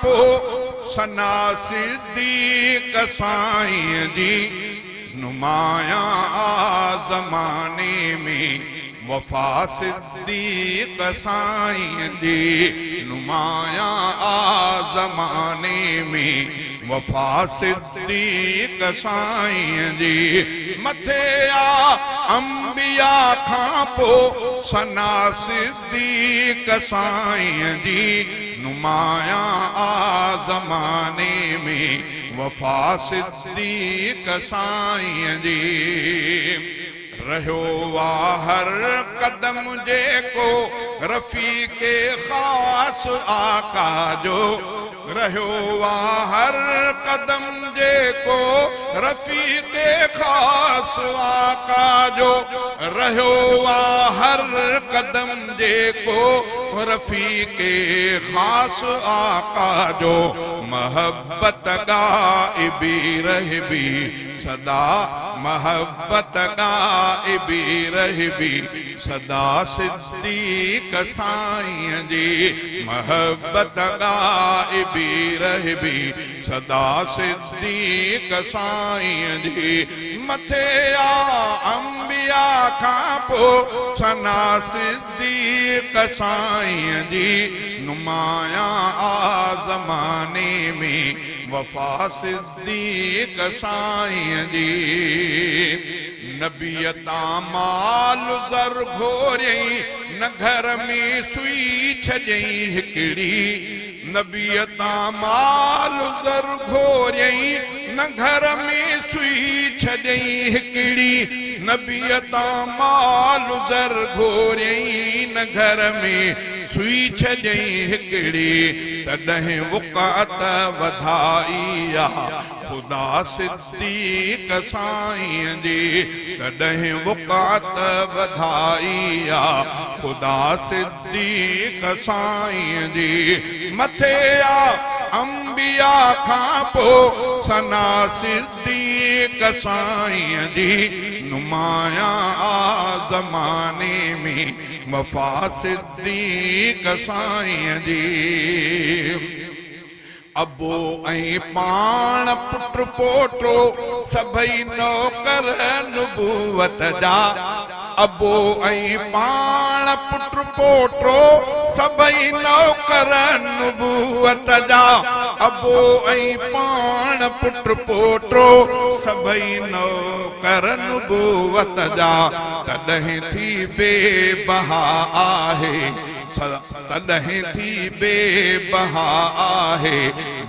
पो सना सिद्दीक़ साईं जी नुमाया ज़माने में वफ़ा सिद्दीक़ साईं जी नुमाया ज़माने में वफ़ा सिद्दीक़ साईं जी मथे अंबिया खां पो सना सिद्दीक़ साईं जी नुमाया ज़माने में वफ़ा सिद्दीक़ साईं जी रहियो वा हर कदम जेको रफ़ीक़े ख़ास आका जो रहियो वा हर कदम जेको रफ़ीक़े ख़ास आका जो रहियो वा हर कदम जेको रफ़ीक़े ख़ास आका जो महब्बत गाइबी रहबी सदा महब्बत गाइबी रहबी सदा सिद्दीक़ साईं जी महब्बत गाइबी रहबी सदा सिद्दीक़ साईं जी मथे अंबिया खां पो सना सिद्दीक़ साईं जी नुमाया ज़माने में वफ़ा सिद्दीक़ साईं जी नबियता माल ज़र घोरियई न घर में सुई छॾई हिकिड़ी नबियता माल ज़र घोरियई न घर में सुई छॾई हिकिड़ी नबियता माल ज़र घोरियई न घर में सुई छॾई हिकिड़ी तॾहिं वक़ात वधाई खुदा सिद्दीक़ साईं जी तॾहिं वक़ात वधाई खुदा सिद्दीक़ साईं जी मथे अंबिया खां पो सना सिद्दीक़ साईं जी नुमाया ज़माने में वफ़ा सिद्दीक़ साईं जी अबो ऐं पाण पुट पोटो सभई नौकर नुबूवत जा अबो ऐं पाण पुट पोटो सभई नौकर नुबूवत जा अबो ऐं पाण पुट पोटो सभई नौकर नुबूवत जा तॾहिं थी बेबहा आहे तॾहिं थी बेबहा आहे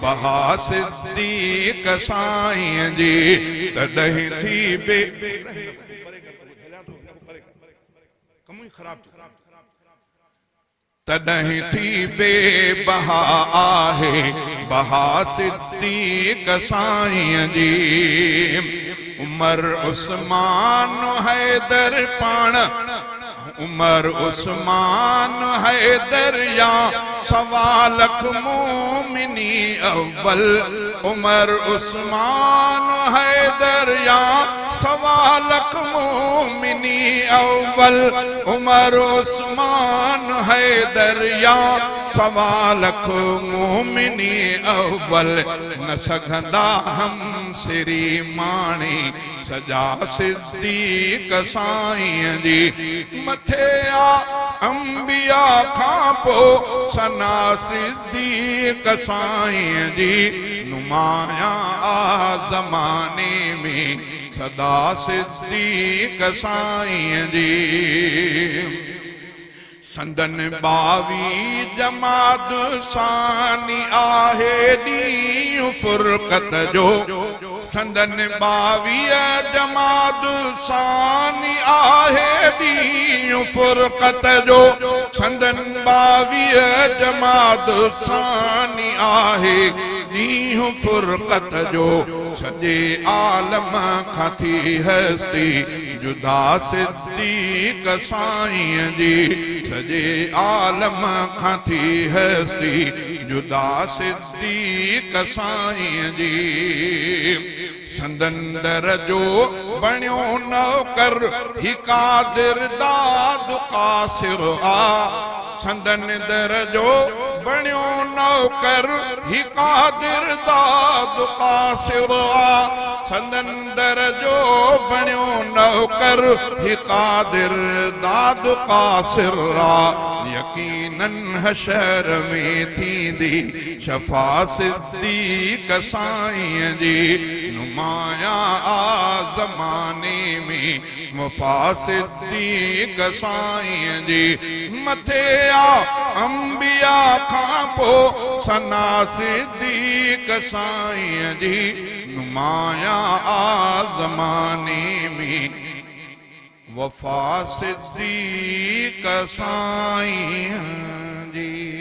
बहा सिद्दीक़ साईं जी तॾहिं थी तॾहिं थी बेबहा आहे बहा सिद्दीक़ साईं जी उमर उस्मान हैदर पाण उमर उस्मान हैदर या सवा लख मोमिनी अव्वल उमर उस्मान हैदर या सवा लख मोमिनी अव्वल उमर उस्मान हैदर या सवा लख मोमिनी अव्वल न सघंदा हम सिरी माणी सजा सिद्दीक़ साईं जी मथे अंबिया खां पो सना सिद्दीक़ साईं जी नुमाया ज़माने में सदा सिद्दीक़ साईं जी संदन 22 जमात सानी आहे ॾींहुं फुरक़त जो संदन 22 जमात सानी आहे ॾींहुं फुरक़त जो संदन 22 जमात सानी आहे ॾींहुं फुरक़त जो सॼे आलम खां थी हस्ती जुदा सिद्दीक़ साईं जी सॼे आलम खां थी हस्ती जुदा सिद्दीक़ साईं जी संदंदर जो बणियो नौकर ही कादिर दाद कासिर आ संदन दर जो बणियो नौकर ही कादिर दाद कासिर संदन दरजो बणियो नौकर ही कादिर दाद कासिर यकीनन हशर में थींदी शफा सिद्दीक़ साईं जी नुमाया ज़माने में वफ़ा सिद्दीक़ साईं जी मथे आ अंबिया खां पो सना सिद्दीक़ साईं जी नुमाया ज़माने में वफ़ा सिद्दीक़ साईं जी।